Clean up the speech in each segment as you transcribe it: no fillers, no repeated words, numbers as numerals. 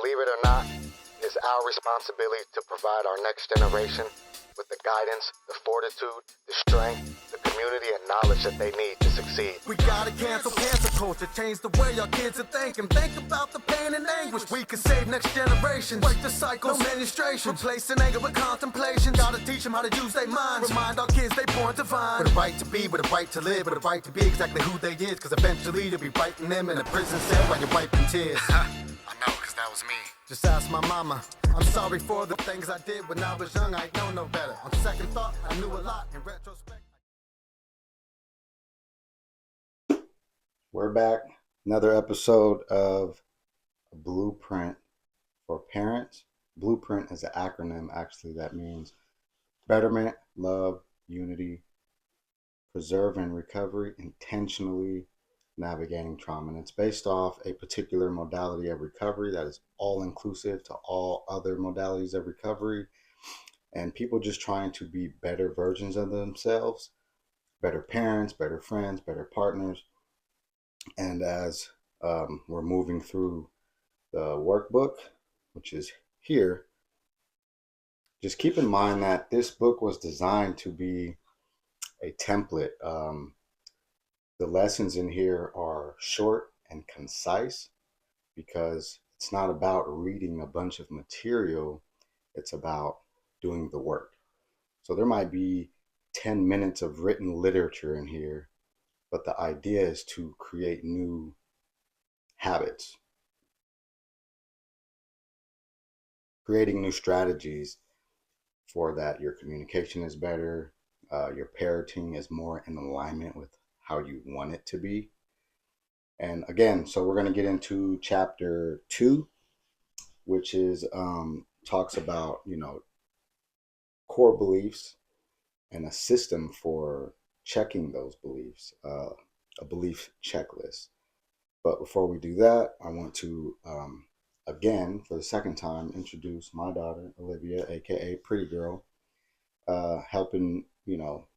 Believe it or not, it's our responsibility to provide our next generation with the guidance, the fortitude, the strength, the community, and knowledge that they need to succeed. We gotta cancel culture, change the way our kids are thinking. Think about the pain and anguish. We can save next generation. Break the cycle, no administration. Replacing anger with contemplation. Gotta teach them how to use their minds. Remind our kids they born divine. With a right to be, with a right to live, with a right to be exactly who they is. Cause eventually you'll be writing them in a prison cell while you're wiping tears. I know, cause that was me. Just ask my mama. I'm sorry for the things I did when I was young. I know no better. On second thought, I knew a lot. In retrospect. We're back. Another episode of A Blueprint for Parents. Blueprint is an acronym, actually, that means betterment, love, unity, preserve and recovery, intentionally navigating trauma. And it's based off a particular modality of recovery that is all inclusive to all other modalities of recovery. And people just trying to be better versions of themselves, better parents, better friends, better partners. And as we're moving through the workbook, which is here, just keep in mind that this book was designed to be a template. The lessons in here are short and concise because it's not about reading a bunch of material. It's about doing the work. So there might be 10 minutes of written literature in here, but the idea is to create new habits, creating new strategies for that. Your communication is better. Your parenting is more in alignment with how you want it to be. And again, so we're going to get into chapter 2, which is talks about, core beliefs and a system for checking those beliefs, a belief checklist. But before we do that, I want to, again, for the second time, introduce my daughter, Olivia, aka Pretty Girl, helping,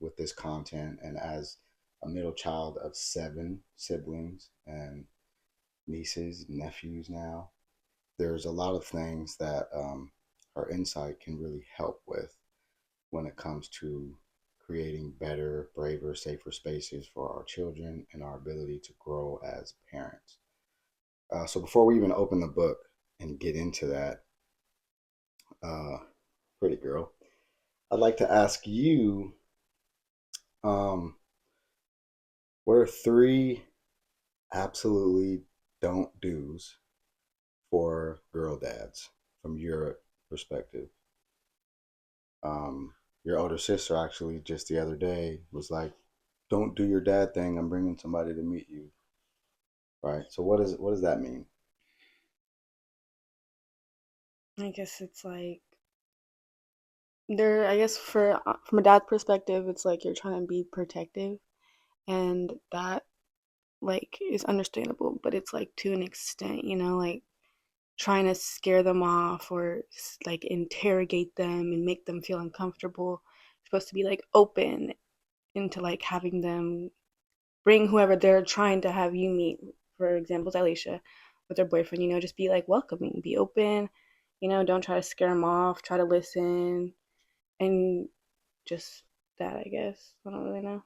with this content. And as a middle child of 7 siblings and nieces, nephews now, there's a lot of things that her insight can really help with when it comes to creating better, braver, safer spaces for our children and our ability to grow as parents. So before we even open the book and get into that, Pretty Girl, I'd like to ask you, what are 3 absolutely don't do's for girl dads from your perspective? Your older sister actually just the other day was like, don't do your dad thing. I'm bringing somebody to meet you. Right. So what does that mean? I guess it's like I guess from a dad's perspective, it's like you're trying to be protective, and that is understandable, but it's like to an extent, like trying to scare them off or like interrogate them and make them feel uncomfortable. You're supposed to be like open into like having them bring whoever they're trying to have you meet. For example, Alicia with her boyfriend, just be like welcoming, be open, don't try to scare them off, try to listen, and just that, I guess. I don't really know.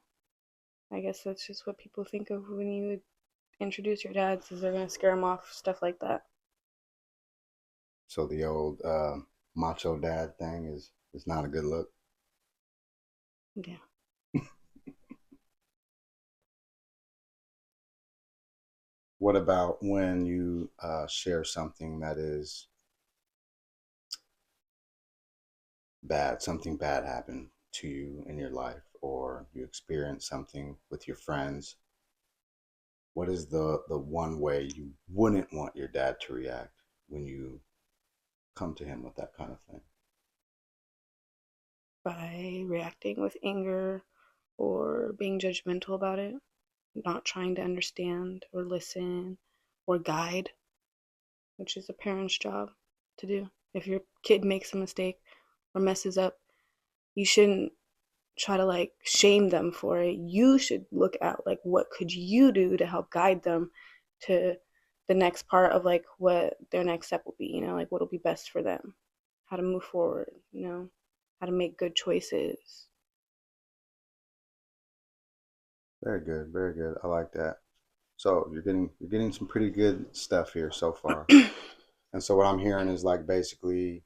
I guess that's just what people think of when you would introduce your dads, is they're going to scare them off, stuff like that. So the old macho dad thing is not a good look. Yeah. What about when you share something that is bad, something bad happened to you in your life, or you experience something with your friends? What is the one way you wouldn't want your dad to react when you come to him with that kind of thing? By reacting with anger or being judgmental about it, not trying to understand or listen or guide, which is a parent's job to do. If your kid makes a mistake or messes up, you shouldn't try to shame them for it. You should look at what could you do to help guide them to the next part of like what their next step will be, you know, like what'll be best for them, how to move forward, you know, how to make good choices. Very good, very good. I like that. So you're getting some pretty good stuff here so far. And so what I'm hearing is like basically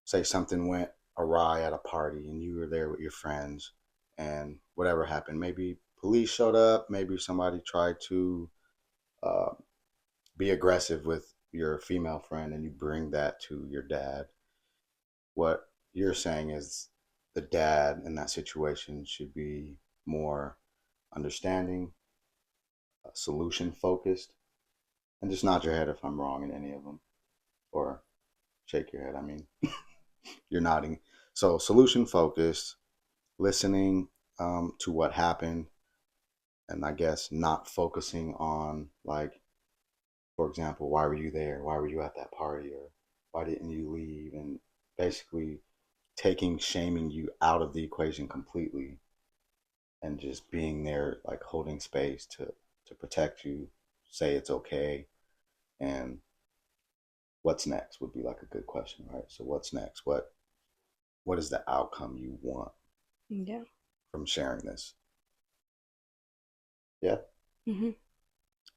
say something went awry at a party and you were there with your friends and whatever happened. Maybe police showed up, maybe somebody tried to uh, be aggressive with your female friend and you bring that to your dad. What you're saying is the dad in that situation should be more understanding, solution focused, and just nod your head if I'm wrong in any of them, or shake your head. I mean, you're nodding. So solution focused, listening to what happened, and I guess not focusing on like, for example, why were you there? Why were you at that party? Or why didn't you leave? And basically taking shaming you out of the equation completely and just being there like holding space to protect you, say it's okay, and what's next would be like a good question, right? So what's next? What is the outcome you want Yeah. from sharing this? Yeah. Mm-hmm.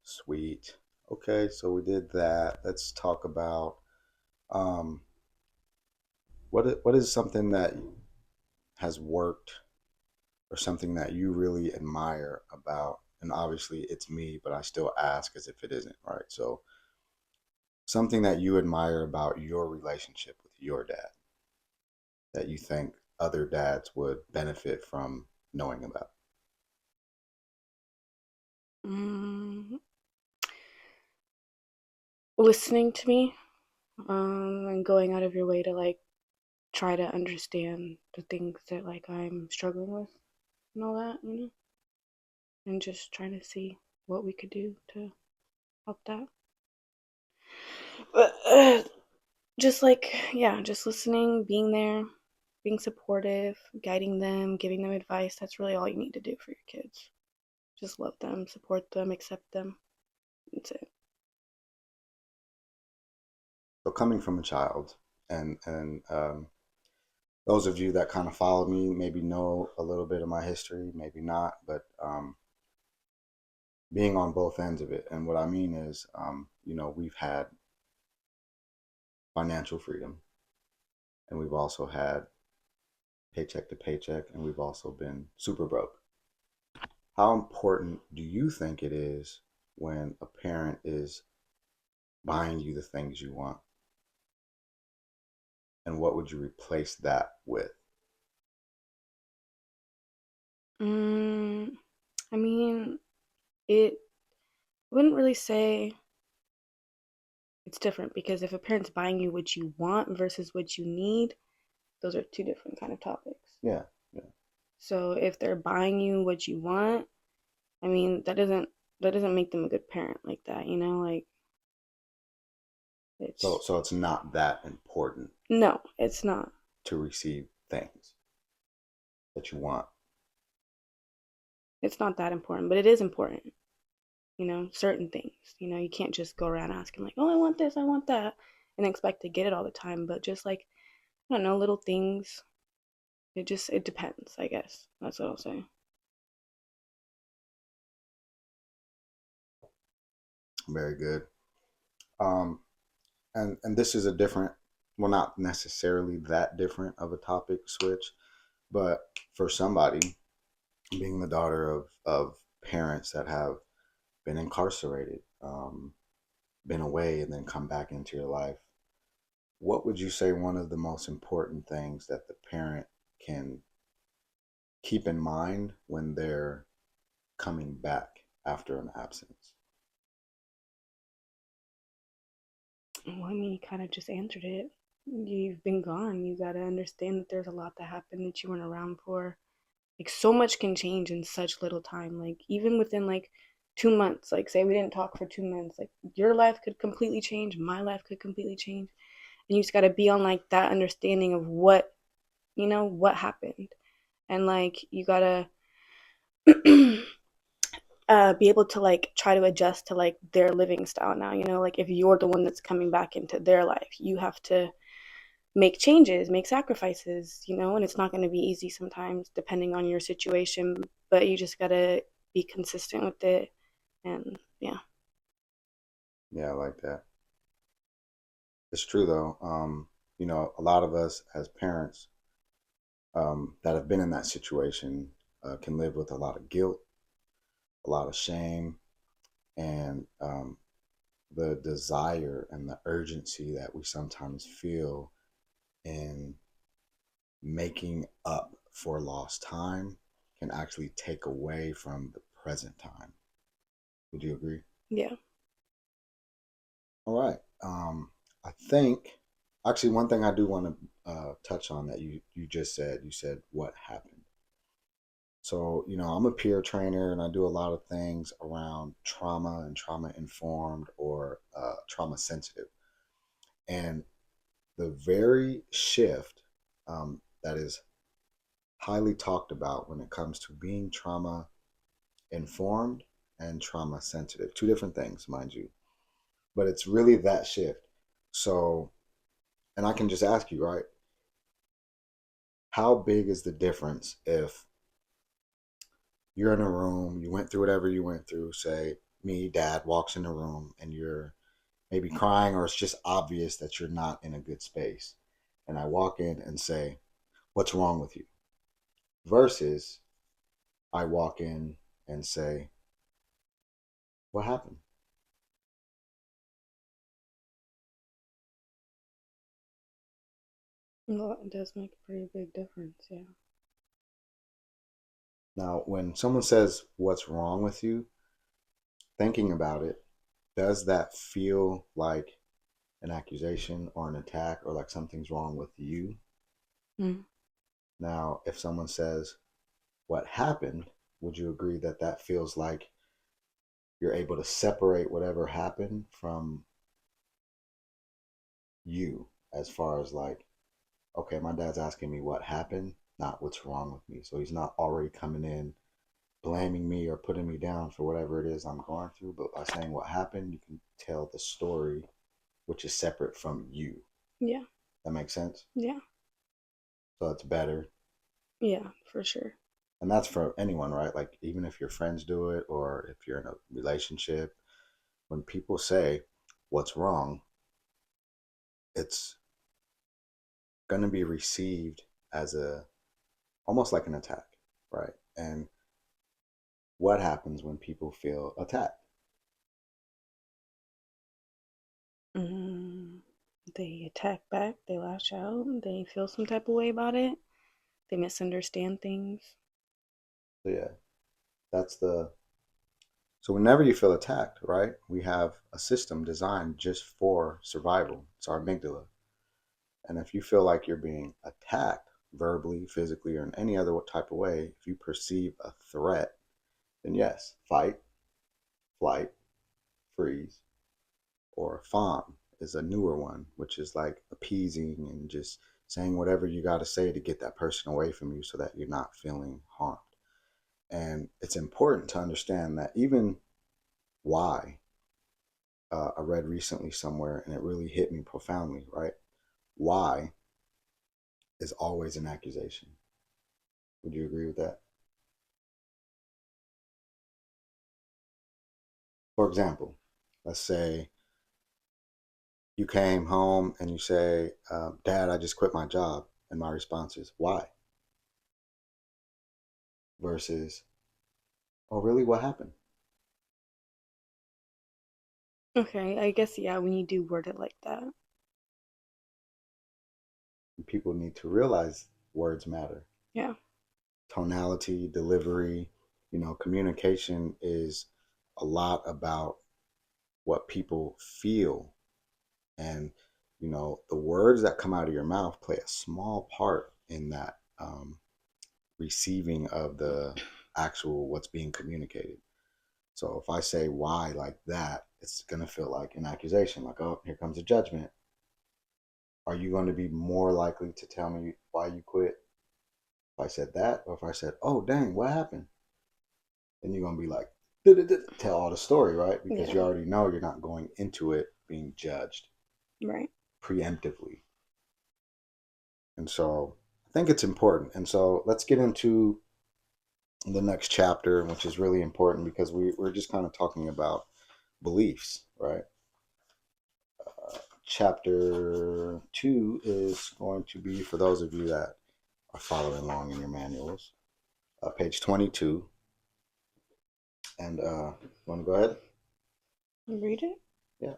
Sweet. Okay, so we did that. Let's talk about um what is something that has worked or something that you really admire about, and obviously it's me, but I still ask as if it isn't, right? So something that you admire about your relationship with your dad that you think other dads would benefit from knowing about. Mm, listening to me, and going out of your way to like try to understand the things that like I'm struggling with and all that, you know, and just trying to see what we could do to help that. But just like, yeah, just listening, being there, being supportive, guiding them, giving them advice. That's really all you need to do for your kids. Just love them, support them, accept them. That's it. So coming from a child, and those of you that kind of follow me maybe know a little bit of my history, maybe not, but being on both ends of it. And what I mean is, we've had financial freedom, and we've also had paycheck to paycheck, and we've also been super broke. How important do you think it is when a parent is buying you the things you want? And what would you replace that with? Mm, I mean, it wouldn't really say it's different because if a parent's buying you what you want versus what you need, those are two different kind of topics. Yeah, yeah. So if they're buying you what you want, I mean, that doesn't make them a good parent like that, you know? Like So, it's so it's not that important no, it's not. to receive things that you want. It's not that important, but it is important. You know, certain things. You know, you can't just go around asking like, "Oh, I want this, I want that," and expect to get it all the time. But just like, I don't know, little things. It depends, I guess. That's what I'll say. Very good. Um, and this is a different, well, not necessarily that different of a topic switch, but for somebody being the daughter of parents that have been incarcerated, been away, and then come back into your life, what would you say one of the most important things that the parent can keep in mind when they're coming back after an absence? Well, I mean, you kind of just answered it. You've been gone. You got to understand that there's a lot that happened that you weren't around for. Like, so much can change in such little time. Like, even within like 2 months, like, say we didn't talk for 2 months, like, your life could completely change, my life could completely change. And you just got to be on like that understanding of what, you know, what happened. And like, you got to be able to like try to adjust to like their living style now, you know, like if you're the one that's coming back into their life, you have to make changes, make sacrifices, you know, and it's not going to be easy sometimes depending on your situation, but you just got to be consistent with it. And yeah. Yeah, I like that. It's true though. A lot of us as parents that have been in that situation can live with a lot of guilt, a lot of shame, and the desire and the urgency that we sometimes feel in making up for lost time can actually take away from the present time. Would you agree? Yeah. All right. I think actually one thing I do want to touch on that you just said. You said what happened. So I'm a peer trainer and I do a lot of things around trauma and trauma informed or trauma sensitive. And the very shift that is highly talked about when it comes to being trauma informed and trauma sensitive, two different things, mind you, but it's really that shift. So, and I can just ask you, right? How big is the difference if you're in a room, you went through whatever you went through, say, me, dad, walks in the room, and you're maybe crying, or it's just obvious that you're not in a good space. And I walk in and say, what's wrong with you? Versus I walk in and say, what happened? Well, it does make a pretty big difference. Yeah. Now, when someone says, what's wrong with you? Thinking about it, does that feel like an accusation or an attack or like something's wrong with you? Mm. Now, if someone says, what happened? Would you agree that that feels like you're able to separate whatever happened from you as far as like, okay, my dad's asking me what happened, not what's wrong with me. So he's not already coming in blaming me or putting me down for whatever it is I'm going through. But by saying what happened, you can tell the story, which is separate from you. Yeah. That makes sense? Yeah. So it's better. Yeah, for sure. And that's for anyone, right? Like, even if your friends do it or if you're in a relationship, when people say, what's wrong? It's going to be received as a almost like an attack, right? And what happens when people feel attacked? Mm, they attack back, they lash out, they feel some type of way about it, they misunderstand things. So yeah, that's the so whenever you feel attacked, right? We have a system designed just for survival. It's our amygdala. And if you feel like you're being attacked verbally, physically, or in any other type of way, if you perceive a threat, then yes, fight, flight, freeze, or fawn is a newer one, which is like appeasing and just saying whatever you got to say to get that person away from you so that you're not feeling harmed. And it's important to understand that even why, I read recently somewhere and it really hit me profoundly, right? Why is always an accusation. Would you agree with that? For example, let's say you came home and you say, Dad, I just quit my job. And my response is, why? Versus, oh, really? What happened? Okay, I guess, yeah, when you do word it like that. People need to realize words matter. Yeah. Tonality, delivery, communication is a lot about what people feel. And, the words that come out of your mouth play a small part in that receiving of the actual what's being communicated. So if I say why like that, it's going to feel like an accusation, like, oh, here comes a judgment. Are you going to be more likely to tell me why you quit if I said that? Or if I said, oh, dang, what happened? Then you're going to be like, tell all the story, right? Because you Yeah, already know you're not going into it being judged right. preemptively. And so I think it's important. And so let's get into the next chapter, which is really important because we're just kind of talking about beliefs, right? Chapter 2 is going to be, for those of you that are following along in your manuals, page 22. And want to go ahead? Read it. Yeah.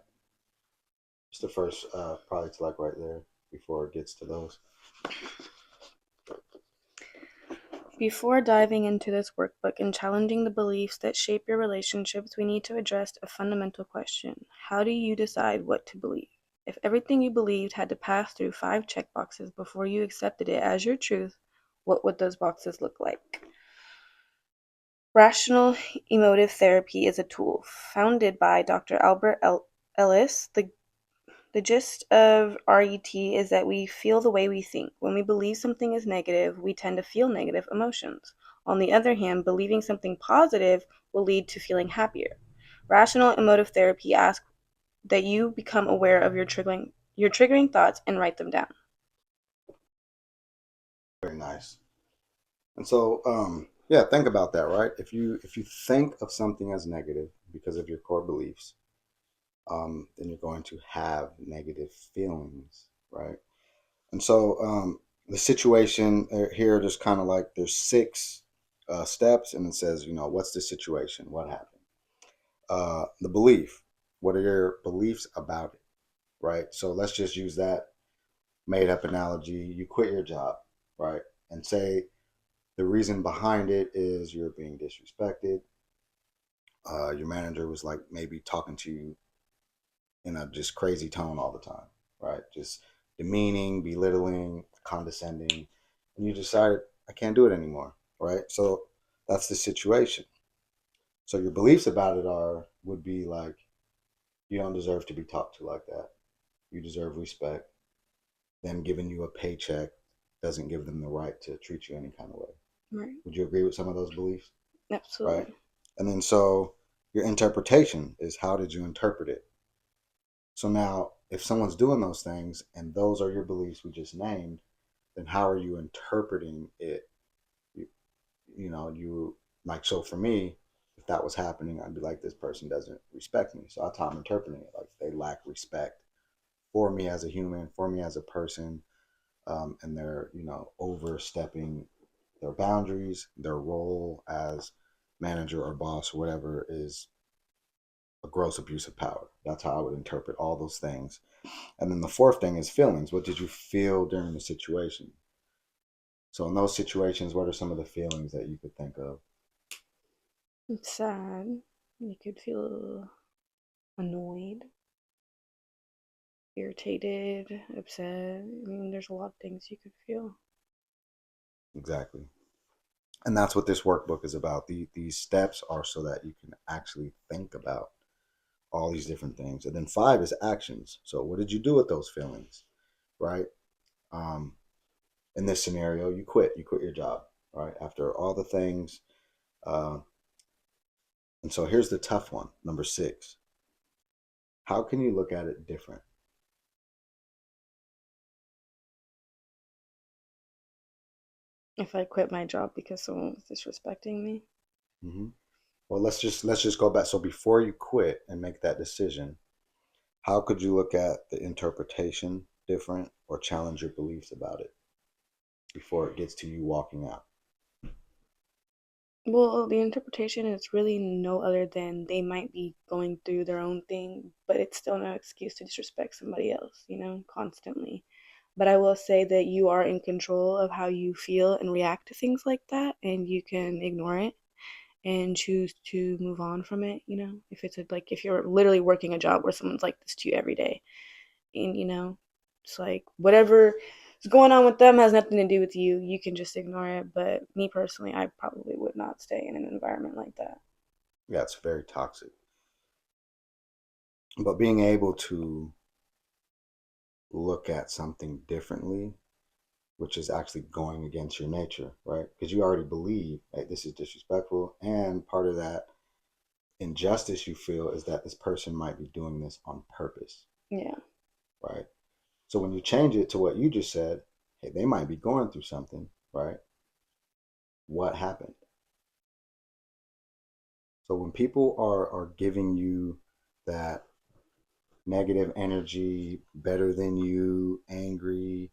It's the first, probably to like right there before it gets to those. Before diving into this workbook and challenging the beliefs that shape your relationships, we need to address a fundamental question. How do you decide what to believe? If everything you believed had to pass through 5 checkboxes before you accepted it as your truth, what would those boxes look like? Rational emotive therapy is a tool founded by Dr. Albert Ellis. The gist of RET is that we feel the way we think. When we believe something is negative, we tend to feel negative emotions. On the other hand, believing something positive will lead to feeling happier. Rational emotive therapy asks that you become aware of your triggering thoughts and write them down. Very nice. And so, yeah, think about that, right? If you think of something as negative because of your core beliefs, then you're going to have negative feelings, right? And so, the situation here, just kind of like there's 6 steps, and it says, what's the situation? What happened? The belief. What are your beliefs about it, right? So let's just use that made up analogy. You quit your job, right? And say the reason behind it is you're being disrespected. Your manager was like maybe talking to you in a just crazy tone all the time, right? Just demeaning, belittling, condescending. And you decided, I can't do it anymore, right? So that's the situation. So your beliefs about it would be like, you don't deserve to be talked to like that. You deserve respect. Them giving you a paycheck doesn't give them the right to treat you any kind of way. Right. Would you agree with some of those beliefs? Right. Absolutely. And then so your interpretation is, how did you interpret it? So now if someone's doing those things and those are your beliefs we just named, then how are you interpreting it? You, you like, so for me, if that was happening, I'd be like, this person doesn't respect me. So that's how I'm interpreting it. Like, they lack respect for me as a human, for me as a person, and they're, overstepping their boundaries. Their role as manager or boss or whatever is a gross abuse of power. That's how I would interpret all those things. And then the fourth thing is feelings. What did you feel during the situation? So in those situations, what are some of the feelings that you could think of? It's sad. You could feel annoyed, irritated, upset. I mean, there's a lot of things you could feel. Exactly. And that's what this workbook is about. These steps are so that you can actually think about all these different things. And then 5 is actions. So what did you do with those feelings, right? Um, in this scenario, you quit your job, right? After all the things. Uh, and so here's the tough one, number 6. How can you look at it different? If I quit my job because someone was disrespecting me, Mm-hmm. Well, let's just go back. So before you quit and make that decision, how could you look at the interpretation different or challenge your beliefs about it before it gets to you walking out? well, the interpretation is really no other than they might be going through their own thing, but it's still no excuse to disrespect somebody else, constantly. But I will say that you are in control of how you feel and react to things like that, and you can ignore it and choose to move on from it. If like if you're literally working a job where someone's like this to you every day, and it's like whatever is going on with them has nothing to do with you. You can just ignore it. But me personally, I probably would not stay in an environment like that. Yeah, it's very toxic. But being able to look at something differently, which is actually going against your nature, right? Because you already believe, hey, this is disrespectful. And part of that injustice you feel is that this person might be doing this on purpose, Yeah. right? So when you change it to what you just said, hey, they might be going through something, right? What happened? So when people are giving you that negative energy, better than you, angry,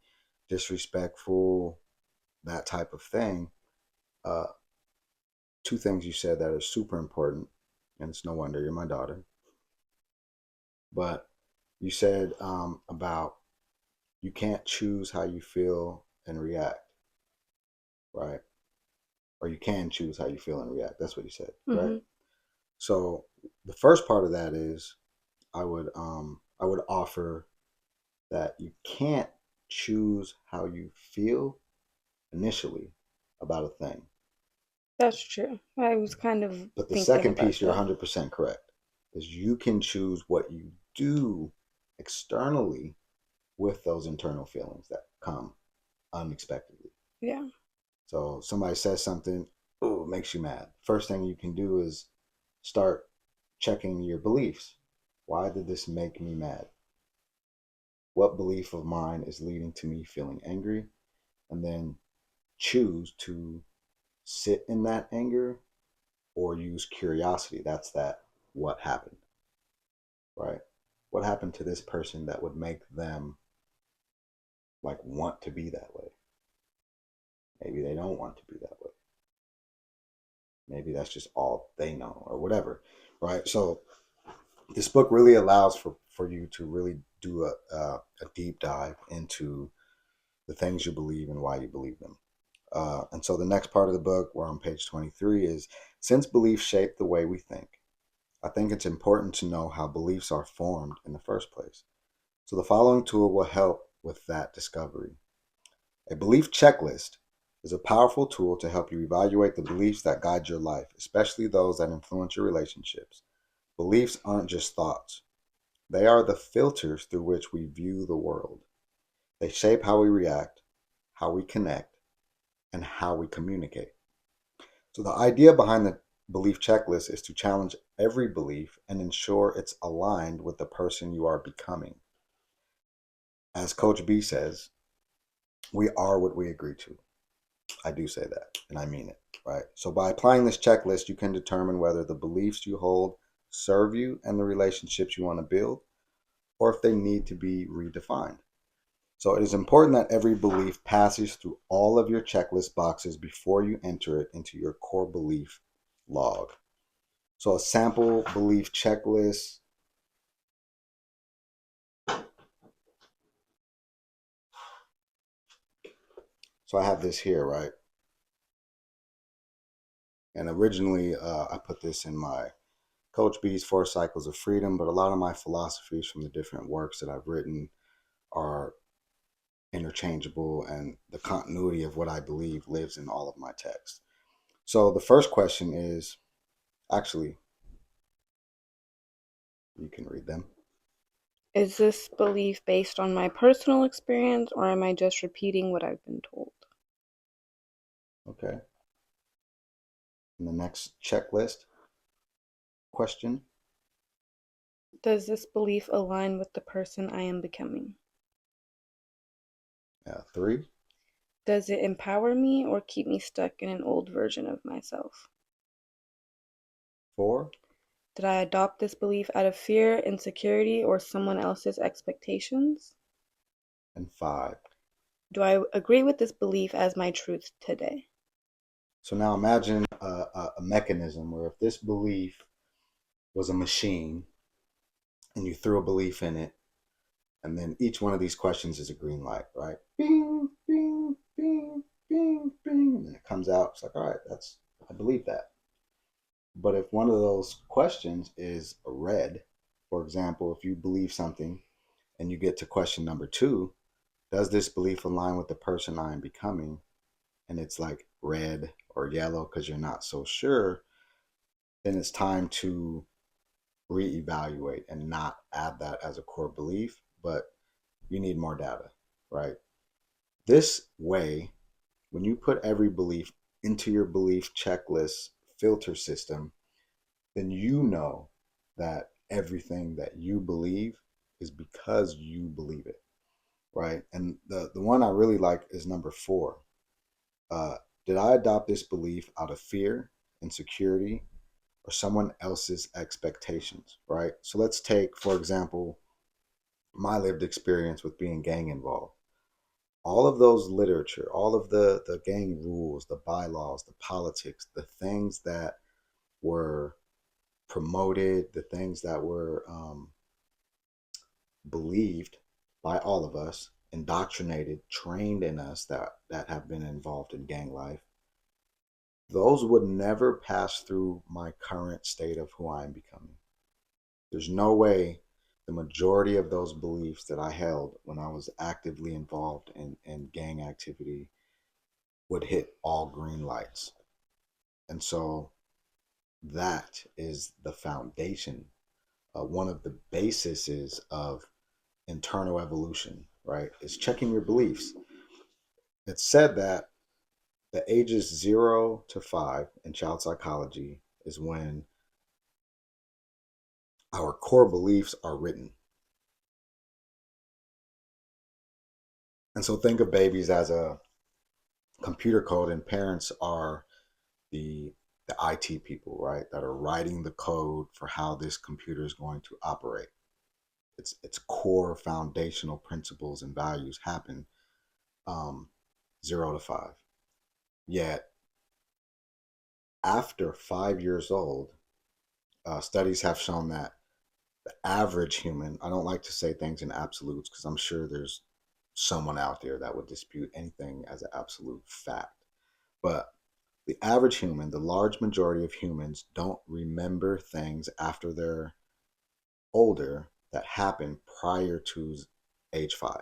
disrespectful, that type of thing, uh, two things you said that are super important, and it's no wonder you're my daughter. But you said about you can't choose how you feel and react, right? Or you can choose how you feel and react. That's what you said, right? Mm-hmm. So the first part of that is I would offer that you can't choose how you feel initially about a thing. That's true. I was kind of But the thinking second about piece, you're that. 100% correct, is you can choose what you do externally with those internal feelings that come unexpectedly. Yeah. So somebody says something, oh, it makes you mad. First thing you can do is start checking your beliefs. Why did this make me mad? What belief of mine is leading to me feeling angry? And then choose to sit in that anger or use curiosity. That's that what happened, right? What happened to this person that would make them like want to be that way? Maybe they don't want to be that way. Maybe that's just all they know or whatever, right? So this book really allows for you to really do a deep dive into the things you believe and why you believe them. And so the next part of the book, we're on page 23, is since beliefs shape the way we think, I think it's important to know how beliefs are formed in the first place. So the following tool will help with that discovery. A belief checklist is a powerful tool to help you evaluate the beliefs that guide your life, especially those that influence your relationships. Beliefs aren't just thoughts. They are the filters through which we view the world. They shape how we react, how we connect, and how we communicate. So, the idea behind the belief checklist is to challenge every belief and ensure it's aligned with the person you are becoming. As Coach B says, we are what we agree to. I do say that, and I mean it, right? So, by applying this checklist, you can determine whether the beliefs you hold serve you and the relationships you want to build, or if they need to be redefined. So it is important that every belief passes through all of your checklist boxes before you enter it into your core belief log. So a sample belief checklist. So I have this here, right? And originally I put this in my Coach B's 4 Cycles of Freedom, but a lot of my philosophies from the different works that I've written are interchangeable, and the continuity of what I believe lives in all of my texts. So the first question is, actually, you can read them. Is this belief based on my personal experience, or am I just repeating what I've been told? Okay. And the next checklist question. Does this belief align with the person I am becoming? 3, Does it empower me or keep me stuck in an old version of myself? 4, Did I adopt this belief out of fear, insecurity, or someone else's expectations? and 5. Do I agree with this belief as my truth today? So now imagine a mechanism where if this belief was a machine and you threw a belief in it, and then each one of these questions is a green light, right? Bing, bing, bing, bing, bing. And then it comes out. It's like, all right, I believe that. But if one of those questions is a red, for example, if you believe something and you get to question number 2, does this belief align with the person I am becoming? And it's like red or yellow because you're not so sure, then it's time to reevaluate and not add that as a core belief, but you need more data, right? This way, when you put every belief into your belief checklist filter system, then you know that everything that you believe is because you believe it, right? And the one I really like is number 4. Uh, did I adopt this belief out of fear, insecurity, or someone else's expectations, right? So let's take, for example, my lived experience with being gang involved. All of those literature, all of the gang rules, the bylaws, the politics, the things that were promoted, the things that were believed by all of us, indoctrinated, trained in us that have been involved in gang life, those would never pass through my current state of who I am becoming. There's no way the majority of those beliefs that I held when I was actively involved in gang activity would hit all green lights. And so that is the foundation. One of the bases of internal evolution, right? Is checking your beliefs. It's said that the ages 0 to 5 in child psychology is when our core beliefs are written. And so think of babies as a computer code, and parents are the the IT people, right? That are writing the code for how this computer is going to operate. Its core foundational principles and values happen um, 0 to 5. Yet after 5 years old, studies have shown that the average human, I don't like to say things in absolutes because I'm sure there's someone out there that would dispute anything as an absolute fact. But the average human, the large majority of humans, don't remember things after they're older that happened prior to age 5.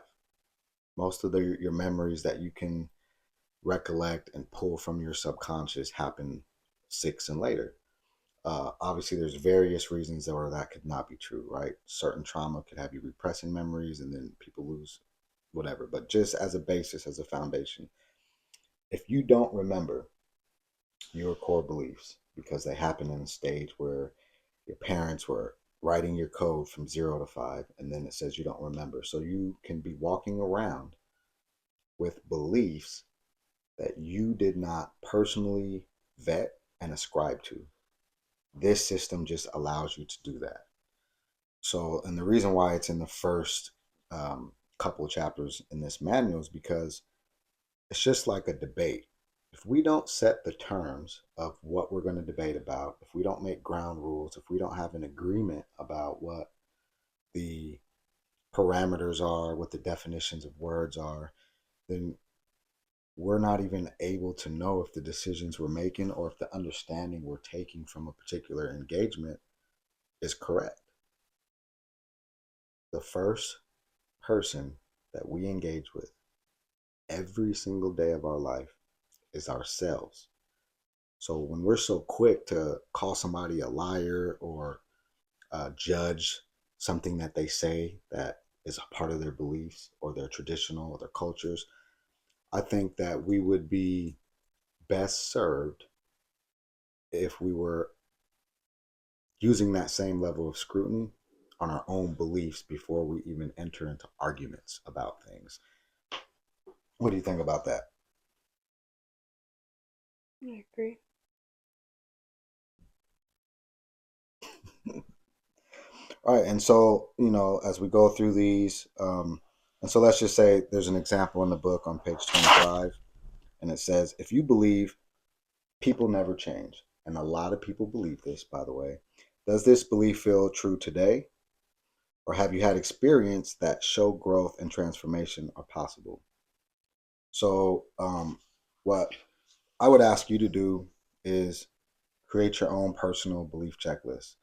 Most of your memories that you can recollect and pull from your subconscious happen 6 and later. Obviously, there's various reasons where that could not be true, right? Certain trauma could have you repressing memories and then people lose whatever. But just as a basis, as a foundation, if you don't remember your core beliefs because they happen in a stage where your parents were writing your code from 0 to 5, and then it says you don't remember. So you can be walking around with beliefs that you did not personally vet and ascribe to. This system just allows you to do that. So, and the reason why it's in the first couple of chapters in this manual is because it's just like a debate. If we don't set the terms of what we're going to debate about, if we don't make ground rules, if we don't have an agreement about what the parameters are, what the definitions of words are, then we're not even able to know if the decisions we're making or if the understanding we're taking from a particular engagement is correct. The first person that we engage with every single day of our life is ourselves. So when we're so quick to call somebody a liar or judge something that they say that is a part of their beliefs or their traditional or their cultures, I think that we would be best served if we were using that same level of scrutiny on our own beliefs before we even enter into arguments about things. What do you think about that? I agree. All right, and so as we go through these, and so let's just say there's an example in the book on page 25, and it says, if you believe people never change, and a lot of people believe this, by the way, does this belief feel true today? Or have you had experience that show growth and transformation are possible? So, what I would ask you to do is create your own personal belief checklist.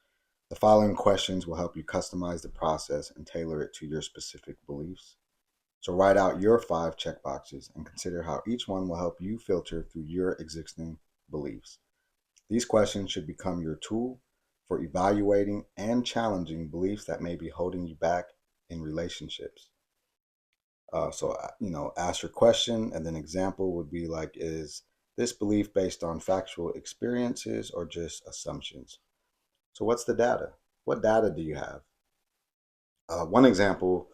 The following questions will help you customize the process and tailor it to your specific beliefs. So, write out your 5 checkboxes and consider how each one will help you filter through your existing beliefs. These questions should become your tool for evaluating and challenging beliefs that may be holding you back in relationships. Ask your question, and then example would be like, is this belief based on factual experiences or just assumptions? So what's the data? What data do you have? One example,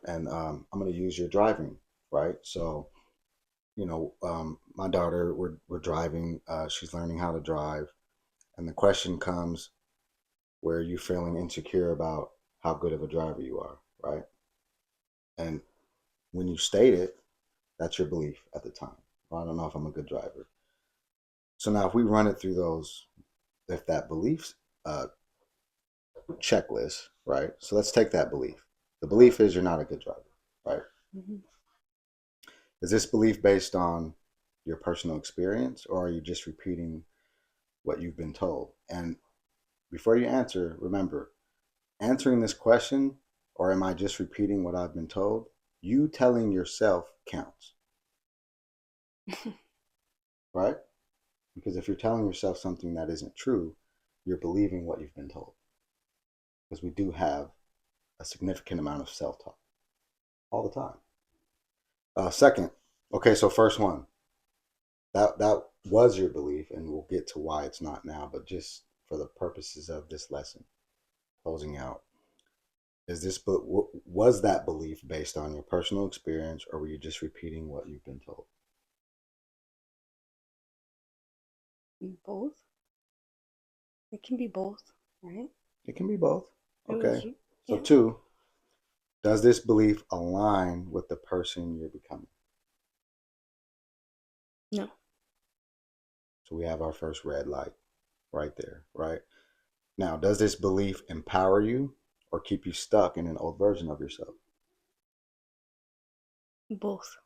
and I'm going to use your driving, right? So, my daughter, we're driving. She's learning how to drive, and the question comes, where you feeling insecure about how good of a driver you are, right? And when you state it, that's your belief at the time. Well, I don't know if I'm a good driver. So now if we run it through if that beliefs checklist, right? So let's take that belief. The belief is you're not a good driver, right? Mm-hmm. Is this belief based on your personal experience, or are you just repeating what you've been told? And before you answer, remember, answering this question, or am I just repeating what I've been told? You telling yourself counts, right? Because if you're telling yourself something that isn't true, you're believing what you've been told. Because we do have a significant amount of self-talk all the time. Second, okay, so first one, that was your belief, and we'll get to why it's not now, but just for the purposes of this lesson, closing out, was that belief based on your personal experience, or were you just repeating what you've been told? Both. It can be both, right? It can be both. Okay. Yeah. So two, does this belief align with the person you're becoming? No. So we have our first red light right there, right? Now, does this belief empower you or keep you stuck in an old version of yourself? Both.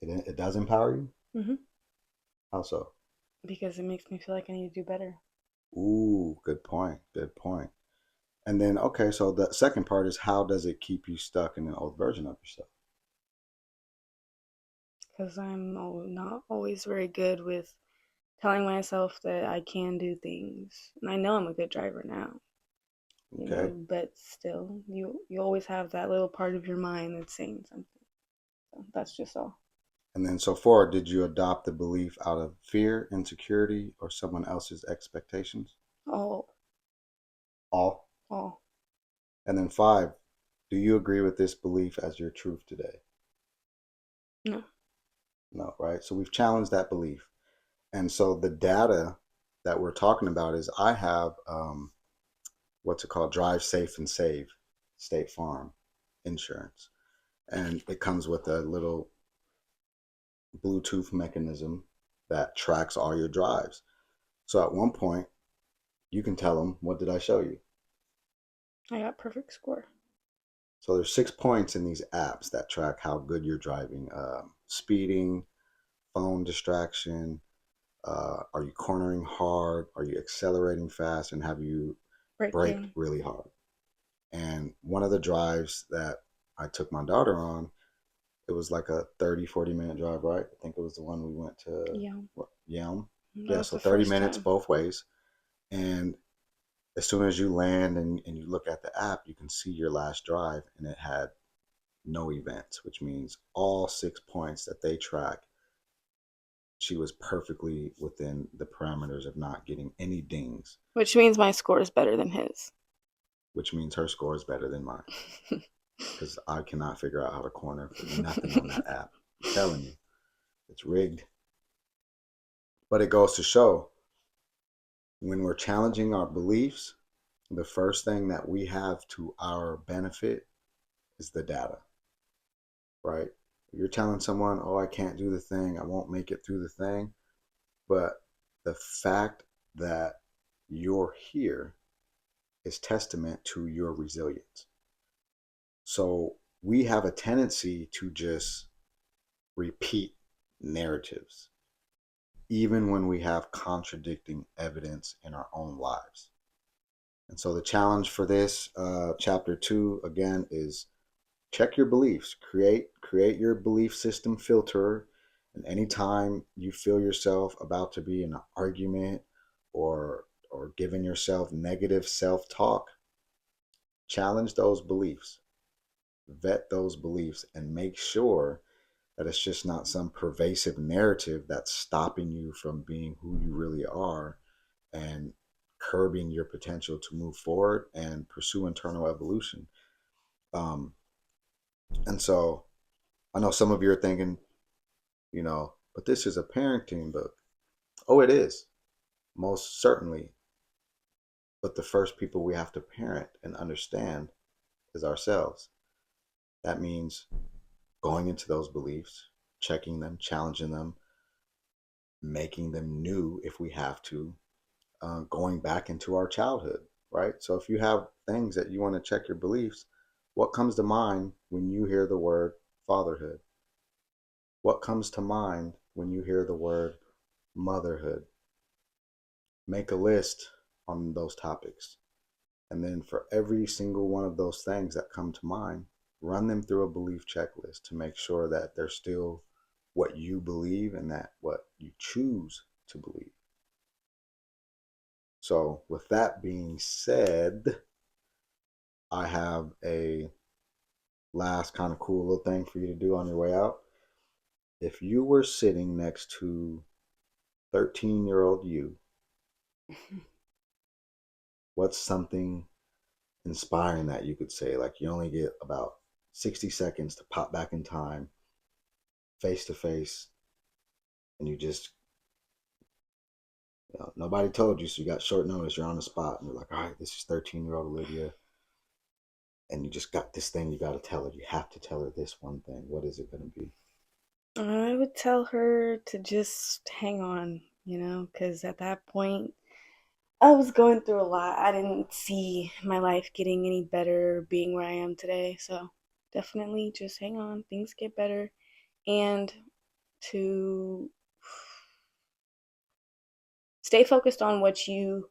It does empower you? Mm-hmm. How so? Because it makes me feel like I need to do better. Ooh, good point. Good point. And then, okay, so the second part is, how does it keep you stuck in an old version of yourself? Because I'm not always very good with telling myself that I can do things. And I know I'm a good driver now, Okay. but still, you always have that little part of your mind that's saying something. So that's just all. And then, so four, did you adopt the belief out of fear, insecurity, or someone else's expectations? All. All. All. And then five, do you agree with this belief as your truth today? No. No, right? So we've challenged that belief. And so the data that we're talking about is, I have what's it called? Drive Safe and Save State Farm insurance. And it comes with a little Bluetooth mechanism that tracks all your drives. So at one point, you can tell them, what did I show you? I got perfect score. So there's 6 points in these apps that track how good you're driving. Speeding, phone distraction, are you cornering hard? Are you accelerating fast? And have you braked Breaking. really hard? And one of the drives that I took my daughter on, it was like a 30-40 minute drive, right? I think it was the one we went to Yelm. Yeah, so 30 minutes time. both ways. And as soon as you land and you look at the app, you can see your last drive, and it had no events, which means all 6 points that they track, she was perfectly within the parameters of not getting any dings. Which means my score is better than his. Which means her score is better than mine. Because I cannot figure out how to corner for nothing on that app. I'm telling you, it's rigged. But it goes to show, when we're challenging our beliefs, the first thing that we have to our benefit is the data, right? You're telling someone, oh, I can't do the thing, I won't make it through the thing. But the fact that you're here is testament to your resilience. So we have a tendency to just repeat narratives, even when we have contradicting evidence in our own lives. And so the challenge for this chapter 2, again, is check your beliefs. Create your belief system filter. And anytime you feel yourself about to be in an argument or giving yourself negative self-talk, challenge those beliefs, vet those beliefs, and make sure that it's just not some pervasive narrative that's stopping you from being who you really are and curbing your potential to move forward and pursue internal evolution. And so I know some of you are thinking, but this is a parenting book. Oh, it is, most certainly. But the first people we have to parent and understand is ourselves. That means going into those beliefs, checking them, challenging them, making them new if we have to, going back into our childhood, right? So if you have things that you want to check your beliefs, what comes to mind when you hear the word fatherhood? What comes to mind when you hear the word motherhood? Make a list on those topics. And then for every single one of those things that come to mind, run them through a belief checklist to make sure that they're still what you believe and that what you choose to believe. So with that being said, I have a last kind of cool little thing for you to do on your way out. If you were sitting next to 13-year-old you, what's something inspiring that you could say? Like, you only get about 60 seconds to pop back in time, face to face, and you just, nobody told you, so you got short notice, you're on the spot, and you're like, all right, this is 13-year-old Olivia, and you just got this thing you got to tell her. You have to tell her this one thing. What is it going to be? I would tell her to just hang on, because at that point, I was going through a lot. I didn't see my life getting any better, being where I am today. So definitely just hang on. Things get better. And to stay focused on what you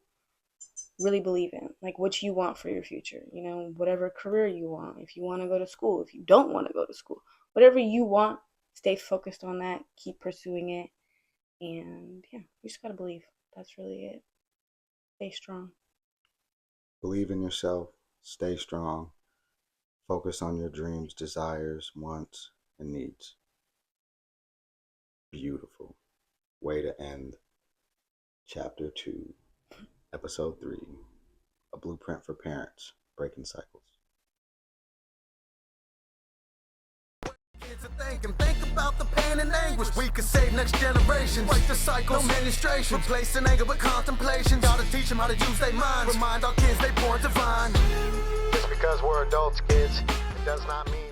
really believe in, like what you want for your future, whatever career you want. If you want to go to school, if you don't want to go to school, whatever you want, stay focused on that, keep pursuing it. And yeah, you just got to believe. That's really it. Stay strong. Believe in yourself, stay strong, focus on your dreams, desires, wants, and needs. Beautiful way to end Chapter 2, Episode 3, A Blueprint for Parents, Breaking Cycles. Think about the pain and anguish. We could save next generation. Break the cycle, no administration. Replacing anger with contemplation. Gotta teach them how to use their minds. Remind our kids they born divine. Just because we're adults, kids, it does not mean